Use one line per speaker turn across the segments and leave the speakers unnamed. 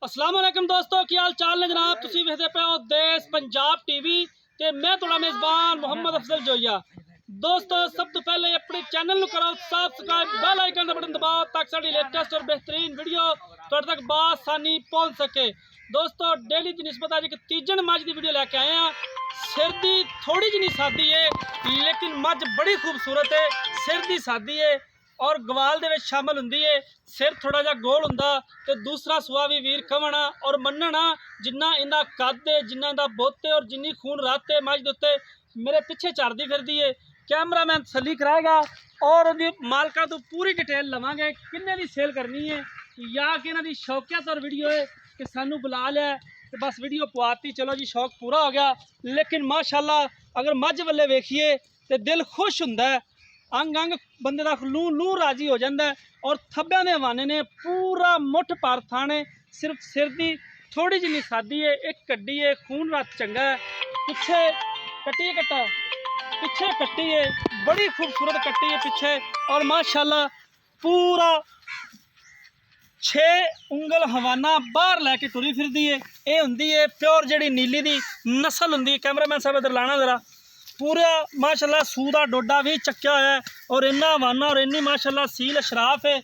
अस्सलाम वालेकुम दोस्तों, की हाल चाल ने जनाब। तुसी वेखदे पे हो देश पंजाब टीवी ते मैं थोड़ा मेज़बान मोहम्मद अफजल जोइया। दोस्तों सब तो पहले अपने चैनल को करो सब्सक्राइब, बेल आइकन का बटन दबाओ ताकि साड़ी लेटेस्ट और बेहतरीन वीडियो तुहाडे तक बासानी पहुंच सके। दोस्तों डेली की निस्बत अज एक तीजन मझ की वीडियो लैके आए हैं। सिर की थोड़ी जी सादी है लेकिन मझ बड़ी खूबसूरत है। सिर की सादी है और गवाल दे विच शामिल हुंदी है। सिर थोड़ा जा गोल हुंदा ते दूसरा सुआ भी वीर खवना और मनना जिन्ना इनका कद है, जिन्ना इनका बुत है और जिन्नी खून रत है मझ दे उत्ते मेरे पिछे चढ़ती फिरदी है। कैमरामैन तसल्ली कराएगा और मालका तो पूरी डिटेल लवांगे किन्ने दी सेल करनी है या कि इन्हां दी शौकियत और वीडियो है कि सानू बुला लिया तो बस वीडियो पवाती, चलो जी शौक पूरा हो गया। लेकिन माशाअल्लाह अगर मझ वाले वेखिए तो दिल खुश हुंदा है, अंग अंग बंदे का लू लू राजी हो जाता है। और थब्बे के हवाने ने पूरा मुठ पर थाने, सिर्फ सिर की थोड़ी जी सादी है, एक कड्डी है, खून रत चंगा है। पिछे कट्टी है, कट्टा पिछे कट्टी है, बड़ी खूबसूरत कट्टी है पिछे। और माशाल्लाह पूरा 6 उंगल हवाना बाहर लैके तुरी फिरदी है। ये हुंदी है प्योर जी नीली दी नस्ल हुंदी है। कैमरामैन साहब इधर लाना जरा। पूरा माशाल्लाह सूदा डोडा भी चक्या हुआ है और इन्ना हवाना और इन्नी माशाल्लाह सील शराफ है,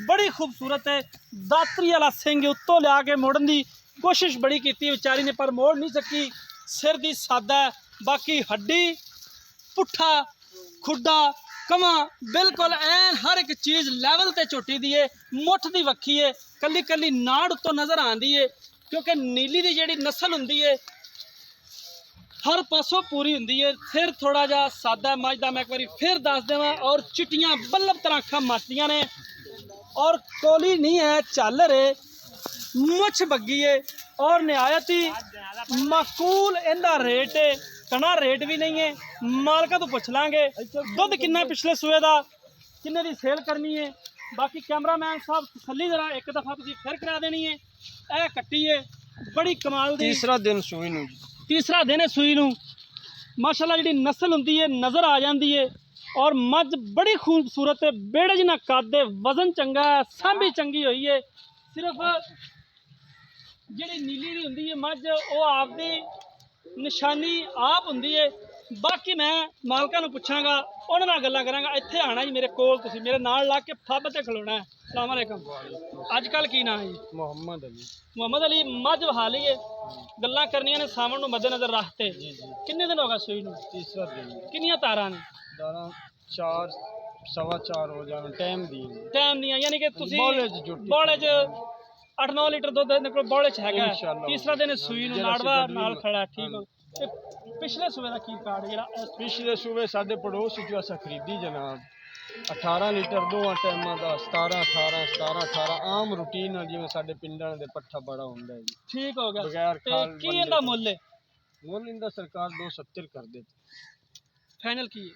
बड़ी खूबसूरत है। दातरी वाला सिंह उत्तों लिया के मोड़न की कोशिश बड़ी की बेचारी ने पर मोड़ नहीं सकी। सिर की सादा है, बाकी हड्डी पुट्ठा खुड्डा कमा बिल्कुल एन हर एक चीज़ लैवल ते झोटी दी है। मुठ की वक्खी है, कली कली नाड़ उत्तों नज़र आती है क्योंकि नीली की जी नस्ल होंगी है हर पासों पूरी होंगी है। सिर थोड़ा जा सादा मझ का मैं एक बार फिर दस देवां। और चिट्टियां बल्लभ तरह अखां मचदियां ने और कोली नहीं है, झालर है, मुछ बग्गी है और नहायत ही माकूल इनका रेट है। कना रेट भी नहीं है, मालका तो पुछ लांगे दुध किन्ना पिछले सूए का, किन्ने की सेल करनी है। बाकी कैमरामैन साहब तसल्ली जरा एक दफ़ा तुसीं फिर करा देनी है। यह कट्टी है बड़ी कमाल दी,
तीसरा दिन सूई नूं,
तीसरा दिन है सूई नूं। माशाल्लाह जी नस्ल होंगी है नज़र आ जाती है और मझ बड़ी खूबसूरत है, बेड़े जिन्ना कद है, वजन चंगा है, सांभी चंगी हुई है। सिर्फ जी नीली दी होंगी है मझ वो आपदी निशानी आप होंगी है। बाकी मैं मालका पुछांगा उन्होंने गल्लां करांगा। इत्थे आना जी मेरे कोल, तुसीं मेरे नाल ला के फब ते खलोना है। अस्सलाम वालेकुम। अजकल की नाम है जी?
मोहम्मद अली।
मोहम्मद अली। मझ हाली है, गल्लां करनियां ने सावन मद्देनजर रखते। किन्ने दिन हो गए सूई नूं?
तीसरा दिन।
किन्नियां तारां ने?
दाना 4 सवा 4 हो जाना टाइम दी
टाइम दियां, यानी कि तुसीं
बोले
बोले च 8-9 लीटर दुध निकल बोले च हैगा। तीसरा दिन सूई नूं नाड़वा नाल खड़ा। ठीक हो। पिछले सूबे का की कार्ड जेड़ा?
पिछले सूबे साडे पड़ोस जो असा खरीदी जनाब 18 लीटर दोवां टाइमां दा 17-18 आम रूटीन है जिवें साडे पिंडां दे पट्ठा बड़ा हुंदा है जी।
ठीक हो गया।
बगैर खाल
की इंदा मुੱਲ है?
मुੱਲ इंदा सरकार 270 कर देती।
फाइनल की है?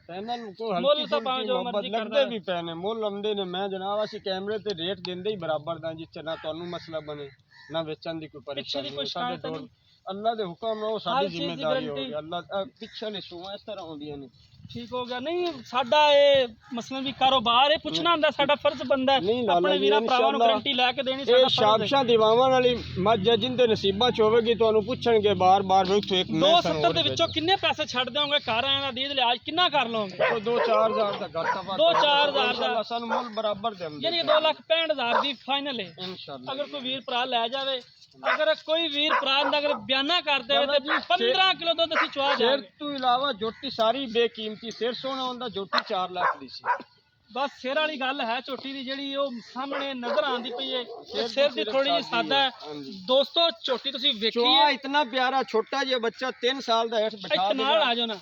पैनल को
मुੱਲ
हल्की
ਤਾਂ
फुल्की
ਭਾਵੇਂ ਜੋ
मोहब्बत
ਮਰਜ਼ੀ
लगते
ਕਰਦਾ
भी पैने मुੱਲ आंदे ने। मैं जनाब असी कैमरे ते रेट देंदे ही बराबर दा जिथे ना तुहानू मसला बने ना बेचन दी कोई परेशानी
कोई
साडे
शिकायत
डोर अल्लाह दे हुक्म है वो साडी
हर चीज़ की
जिम्मेदारी हो
गारंटी।
गई। अल्लाह पिछे ने सुआ इस तरह होंदियां ने।
ठीक हो गया। नहीं साडा ये मसलन भी कारोबार है, पुछना हुंदा साडा फर्ज बनदा है
नहीं लाला
अपने
जी
वीरां भरावां नूं
इंशाअल्लाह
गारंटी लैके देनी
ये
साडा फर्ज है।
शाबशा दीवावां वाली मज जिंदे नसीबां च होवेगी तुहानू पुछणगे बार बार वे तो एक मैं
270 दे विचों किन्ने पैसे छड्ड दोगे? घर आए दा दीद लिहाज किन्ना कर लोगे?
2-4 हज़ार दा घाटा बात
2-4 हज़ार दा,
इंशाअल्लाह सानू मुੱਲ बराबर देंगे
यानी 2,65,000 दी फाइनल है।
इंशाअल्लाह।
अगर कोई वीर भरा लै जावे, अगर कोई वीर भरा अगर बयाना कर दे तो 15 किलो दुध असीं चुआ
सिर
जाएंगे।
तो इलावा जोटी सारी बेकीमती, सिर सोना होंदा जोटी 4 लाख दी सी।
बस सिर वाली गल है झोटी की जी सामने नजर आती पई है। सिर की थोड़ी जी सादा है। दोस्तों झोटी तुसीं वेखी
चुआ
है?
इतना प्यारा छोटा जिहा बच्चा 3 साल दा हेठ बिठा
इतना आ जाओ ना।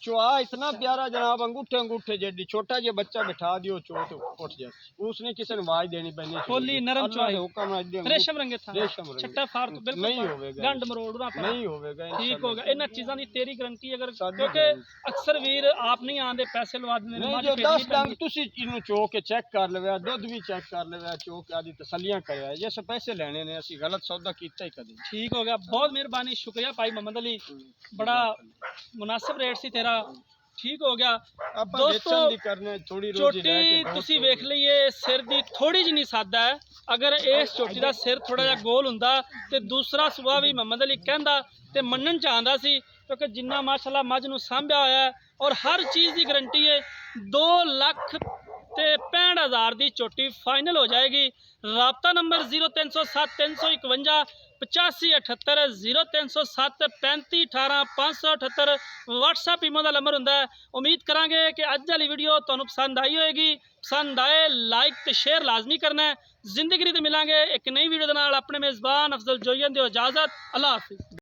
चुआ इतना प्यारा जनाब अंगूठे अंगूठे जेडी छोटा जिहा बच्चा बिठा दियो चो तो उठ जाए। उसने किसी ने आवाज देनी पैनी।
खोली नरम चुआई
हुक्म
रेशम रंगे था,
रेशम रंगे
छट्टा फार तो बिल्कुल
नहीं होवेगा,
गंड मरोड़ ना
नहीं होवेगा।
ठीक होगा। इन चीज़ों की तेरी गारंटी अगर
साडी
क्योंकि अक्सर वीर आप नहीं आते पैसे लवा देंगे
नहीं जो 10 डंग तुसी इनू चो के चेक कर लवे, दुध भी चेक कर लवे, चो के आदि तसलियां करे जैसे पैसे लेने ने असी गलत सौदा कीता ही कदे।
ठीक हो गया। बहुत मेहरबानी, शुक्रिया भाई मोहम्मद अली, बड़ा मुनासिब रेट सी तेरा ਠੀਕ ਹੋ ਗਿਆ।
ਆਪਾਂ
ਦੋਸਤੋ
ਵੇਚਣ ਦੀ ਕਰਨੇ ਥੋੜੀ ਰੋਜੀ ਲੈ ਕੇ
ਝੋਟੀ
ਬਹੁਤ
ਤੁਸੀਂ
ਹੋ
ਵੇਖ ਲਈਏ ਸਿਰ ਦੀ ਥੋੜੀ ਜਿਹੀ ਨਹੀਂ ਸਾਦਾ ਹੈ। ਅਗਰ ਇਸ ਝੋਟੀ ਦਾ ਸਿਰ ਥੋੜਾ ਜਿਹਾ ਗੋਲ ਹੁੰਦਾ ਤੇ ਦੂਸਰਾ ਸੂਆ ਵੀ ਮੁਹੰਮਦ ਅਲੀ ਕਹਿੰਦਾ ਤੇ ਮੰਨਣ ਚ ਆਂਦਾ ਸੀ, ਕਿਉਂਕਿ ਜਿੰਨਾ ਮਾਸ਼ਾਅੱਲਾ ਮੱਝ ਨੂੰ ਸਾਂਭਿਆ ਹੋਇਆ ਹੈ ਔਰ ਹਰ ਚੀਜ਼ ਦੀ ਗਰੰਟੀ ਹੈ। 2,65,000 ਦੀ ਝੋਟੀ ਫਾਈਨਲ ਹੋ ਜਾਏਗੀ। ਰਾਬਤਾ ਨੰਬਰ 0307 351 8578 0307 3518 578 WhatsApp ਈਮੋ ਦਾ ਨੰਬਰ ਹੁੰਦਾ ਹੈ। ਉਮੀਦ ਕਰਾਂਗੇ ਕਿ ਅੱਜ ਵਾਲੀ ਵੀਡੀਓ ਤੁਹਾਨੂੰ ਪਸੰਦ ਆਈ ਹੋਏਗੀ। ਪਸੰਦ ਆਏ ਲਾਈਕ ਤੇ ਸ਼ੇਅਰ ਲਾਜ਼ਮੀ ਕਰਨਾ ਹੈ। ਜ਼ਿੰਦਗੀ ਤੇ ਮਿਲਾਂਗੇ ਇੱਕ ਨਈ ਵੀਡੀਓ ਦੇ ਨਾਲ। ਆਪਣੇ ਮੇਜ਼ਬਾਨ ਅਫਜ਼ਲ ਜੋਈਆਂ ਦਿਓ ਇਜਾਜ਼ਤ। ਅੱਲਾ ਹਾਫਿਜ਼।